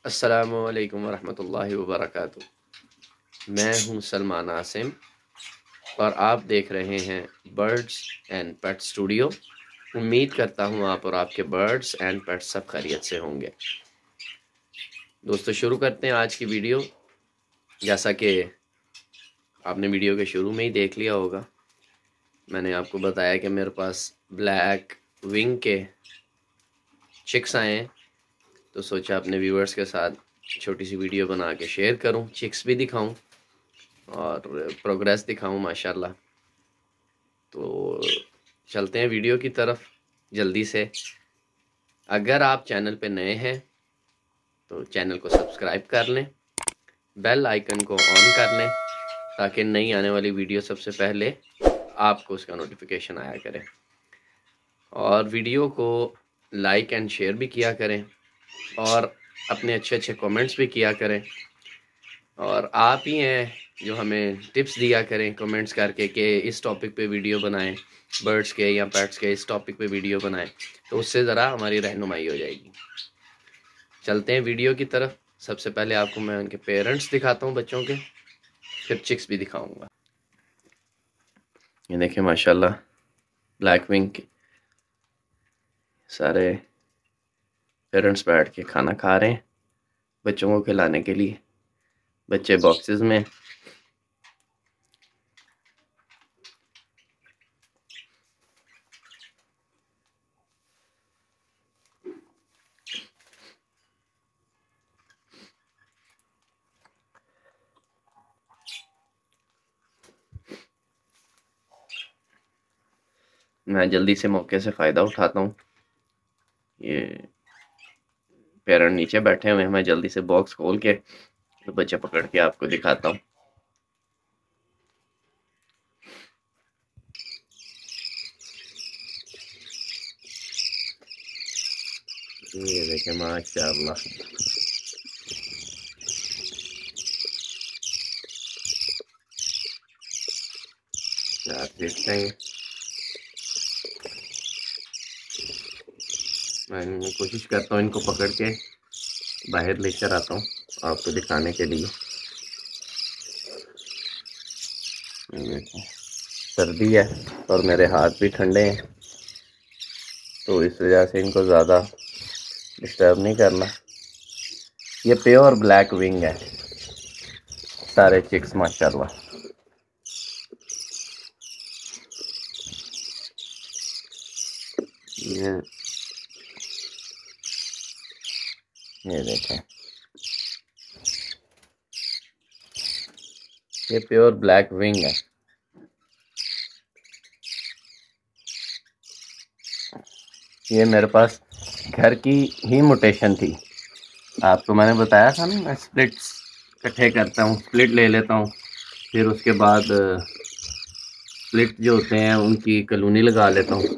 अस्सलामुअलैकुम वरहमतुल्लाहि वबरकातुह। मैं हूं सलमान आसिम और आप देख रहे हैं बर्ड्स एंड पेट स्टूडियो। उम्मीद करता हूं आप और आपके बर्ड्स एंड पेट्स सब खैरियत से होंगे। दोस्तों, शुरू करते हैं आज की वीडियो। जैसा कि आपने वीडियो के शुरू में ही देख लिया होगा, मैंने आपको बताया कि मेरे पास ब्लैक विंग के चिक्स आए हैं, तो सोचा अपने व्यूअर्स के साथ छोटी सी वीडियो बना के शेयर करूं, चिक्स भी दिखाऊं और प्रोग्रेस दिखाऊं माशाल्लाह। तो चलते हैं वीडियो की तरफ जल्दी से। अगर आप चैनल पे नए हैं तो चैनल को सब्सक्राइब कर लें, बेल आइकन को ऑन कर लें ताकि नई आने वाली वीडियो सबसे पहले आपको उसका नोटिफिकेशन आया करे। और वीडियो को लाइक एंड शेयर भी किया करें और अपने अच्छे अच्छे कमेंट्स भी किया करें। और आप ही हैं जो हमें टिप्स दिया करें कमेंट्स करके कि इस टॉपिक पे वीडियो बनाएं, बर्ड्स के या पेट्स के इस टॉपिक पे वीडियो बनाएं, तो उससे ज़रा हमारी रहनुमाई हो जाएगी। चलते हैं वीडियो की तरफ। सबसे पहले आपको मैं उनके पेरेंट्स दिखाता हूँ बच्चों के, फिर चिक्स भी दिखाऊंगा। ये देखें माशाल्लाह, ब्लैक विंग के सारे पेरेंट्स बैठ के खाना खा रहे हैं बच्चों को खिलाने के लिए। बच्चे बॉक्सेस में। मैं जल्दी से मौके से फ़ायदा उठाता हूँ। ये पेरेंट नीचे बैठे हुए हैं, मैं जल्दी से बॉक्स खोल के तो बच्चे पकड़ के आपको दिखाता हूँ। ये देखें माशाल्लाह, क्या देखते हैं। मैं कोशिश करता हूँ इनको पकड़ के बाहर लेकर आता हूँ आपको दिखाने के लिए। देखो, सर्दी है और मेरे हाथ भी ठंडे हैं, तो इस वजह से इनको ज़्यादा डिस्टर्ब नहीं करना। ये प्योर ब्लैक विंग है सारे चिक्स माशाल्लाह। ये ये देखें, ये प्योर ब्लैक विंग है। ये मेरे पास घर की ही म्यूटेशन थी। आपको मैंने बताया था ना, मैं स्प्लिट्स इकट्ठे करता हूँ, स्प्लिट ले लेता हूँ, फिर उसके बाद स्प्लिट जो होते हैं उनकी कॉलोनी लगा लेता हूँ।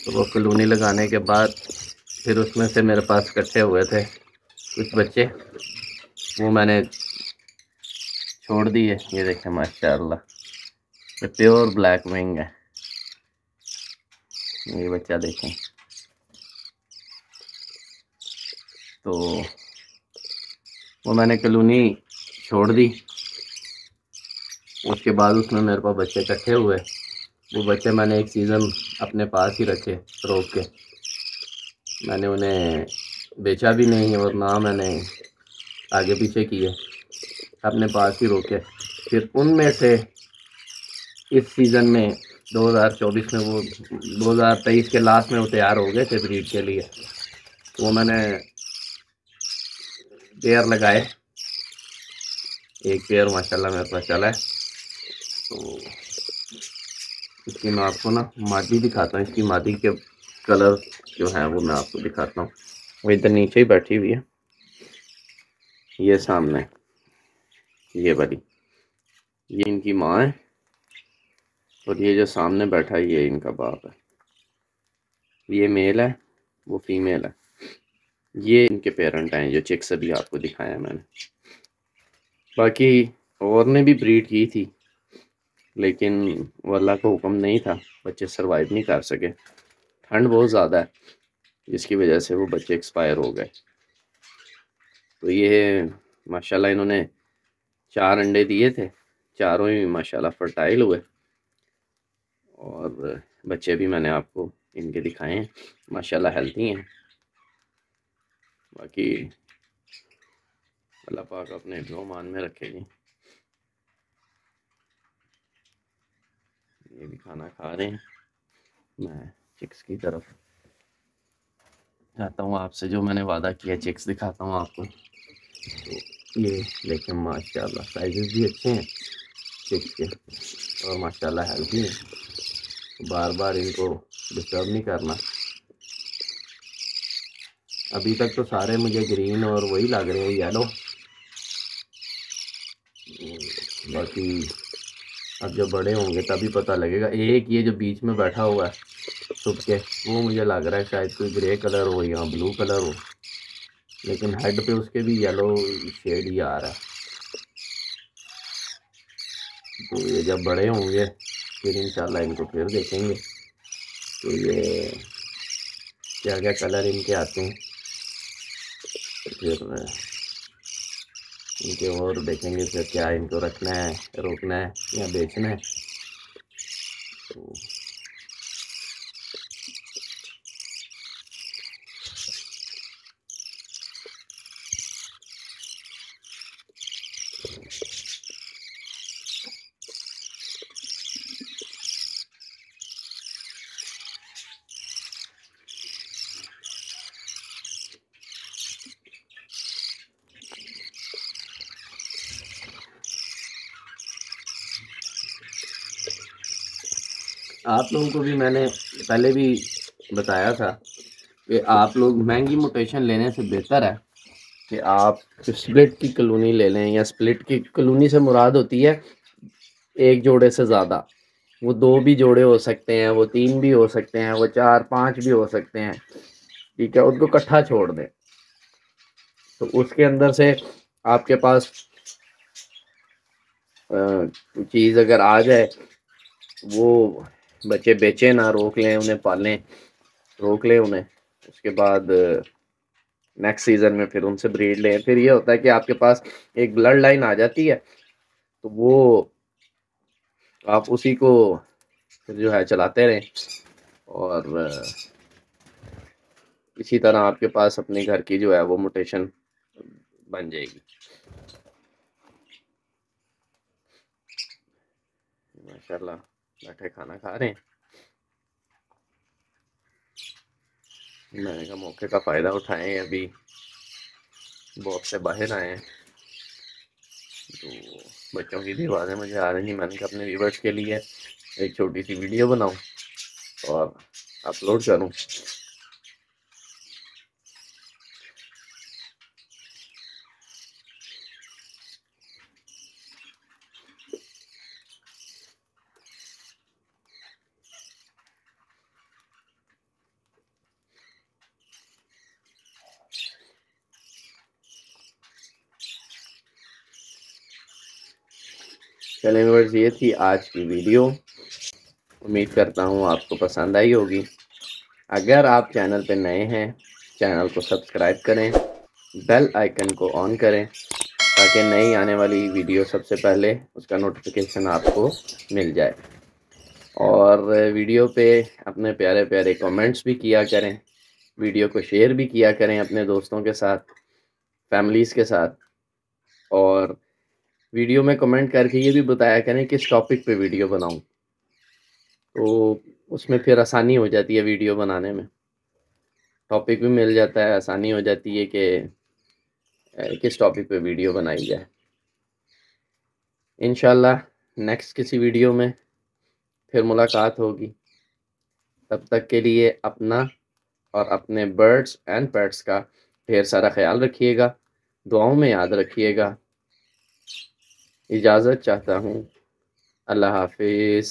तो वो कॉलोनी लगाने के बाद फिर उसमें से मेरे पास इकट्ठे हुए थे कुछ बच्चे, वो मैंने छोड़ दिए। ये देखें माशाल्लाह, ये प्योर ब्लैक विंग है। ये बच्चा देखें, तो वो मैंने कॉलोनी छोड़ दी। उसके बाद उसमें मेरे पास बच्चे इकट्ठे हुए। वो बच्चे मैंने एक सीज़न अपने पास ही रखे रोक के, मैंने उन्हें बेचा भी नहीं और ना मैंने आगे पीछे किए, अपने पास ही रोके। फिर उनमें से इस सीज़न में 2024 में वो 2023 के लास्ट में वो तैयार हो गए थे ब्रीड के लिए। वो मैंने पेयर लगाए, एक पेयर माशाल्लाह मेरे पास चला है। तो इसकी मैं आपको ना मादी दिखाता हूँ, इसकी मादी के कलर जो है वो मैं आपको दिखाता हूँ। वो इधर नीचे ही बैठी हुई है, ये सामने ये वाली, ये इनकी माँ है और ये जो सामने बैठा है ये इनका बाप है। ये मेल है, वो फीमेल है। ये इनके पेरेंट हैं जो चिक्स अभी आपको दिखाया मैंने। बाकी और ने भी ब्रीड की थी, लेकिन वो अल्लाह का हुक्म नहीं था, बच्चे सरवाइव नहीं कर सके। ठंड बहुत ज़्यादा है जिसकी वजह से वो बच्चे एक्सपायर हो गए। तो ये माशाल्लाह इन्होंने 4 अंडे दिए थे, चारों ही माशाल्लाह फर्टाइल हुए और बच्चे भी मैंने आपको इनके दिखाए हैं, माशाल्लाह हेल्थी हैं। बाकी अल्लाह पाक अपने मान में रखेगी। ये भी खाना खा रहे हैं। मैं चिक्स की तरफ जाता हूँ, आपसे जो मैंने वादा किया चिक्स दिखाता हूँ आपको। तो ये देखें माशाल्लाह साइजेस भी अच्छे हैं चिक्स के और माशाल्लाह हेल्थी हैं। बार बार इनको डिस्टर्ब नहीं करना। अभी तक तो सारे मुझे ग्रीन और वही लग रहे हैं, येलो। बाकी अब जब बड़े होंगे तभी पता लगेगा। एक ये जो बीच में बैठा हुआ है छुप के, वो मुझे लग रहा है शायद कोई ग्रे कलर हो या ब्लू कलर हो, लेकिन हेड पे उसके भी येलो शेड ही आ रहा है। तो ये जब बड़े होंगे फिर इंशाल्लाह इनको फिर देखेंगे तो ये क्या क्या कलर इनके आते हैं, फिर इनके और देखेंगे फिर क्या इनको रखना है, रोकना है या बेचना है। तो आप लोगों को भी मैंने पहले भी बताया था कि आप लोग महंगी म्यूटेशन लेने से बेहतर है कि आप स्प्लिट की कॉलोनी ले लें। या स्प्लिट की कॉलोनी से मुराद होती है एक जोड़े से ज़्यादा। वो 2 भी जोड़े हो सकते हैं, वो 3 भी हो सकते हैं, वो 4-5 भी हो सकते हैं, ठीक है। उनको इकट्ठा छोड़ दें तो उसके अंदर से आपके पास चीज़ अगर आ जाए, वो बच्चे बेचें ना, रोक लें उन्हें, पालें, रोक लें उन्हें। उसके बाद नेक्स्ट सीज़न में फिर उनसे ब्रीड लें। फिर ये होता है कि आपके पास एक ब्लड लाइन आ जाती है, तो वो आप उसी को फिर जो है चलाते रहें और इसी तरह आपके पास अपने घर की जो है वो म्यूटेशन बन जाएगी। माशाल्लाह बैठे खाना खा रहे हैं। मैंने कहा मौके का फ़ायदा उठाएं, अभी बॉक्स से बाहर आए हैं तो बच्चों की भी आवाज़ें मुझे आ रही हैं। मैंने कहा अपने व्यूवर्स के लिए एक छोटी सी वीडियो बनाऊं और अपलोड करूं। चलें व्यूअर्स, ये थी आज की वीडियो। उम्मीद करता हूँ आपको पसंद आई होगी। अगर आप चैनल पे नए हैं, चैनल को सब्सक्राइब करें, बेल आइकन को ऑन करें ताकि नई आने वाली वीडियो सबसे पहले उसका नोटिफिकेशन आपको मिल जाए। और वीडियो पे अपने प्यारे प्यारे कमेंट्स भी किया करें, वीडियो को शेयर भी किया करें अपने दोस्तों के साथ, फैमिलीज़ के साथ। और वीडियो में कमेंट करके ये भी बताया करें किस टॉपिक पे वीडियो बनाऊं, तो उसमें फिर आसानी हो जाती है वीडियो बनाने में। टॉपिक भी मिल जाता है, आसानी हो जाती है कि किस टॉपिक पे वीडियो बनाई जाए। इंशाल्लाह नेक्स्ट किसी वीडियो में फिर मुलाकात होगी। तब तक के लिए अपना और अपने बर्ड्स एंड पेट्स का ढेर सारा ख्याल रखिएगा, दुआओं में याद रखिएगा। इजाज़त चाहता हूँ। अल्लाह हाफिज़।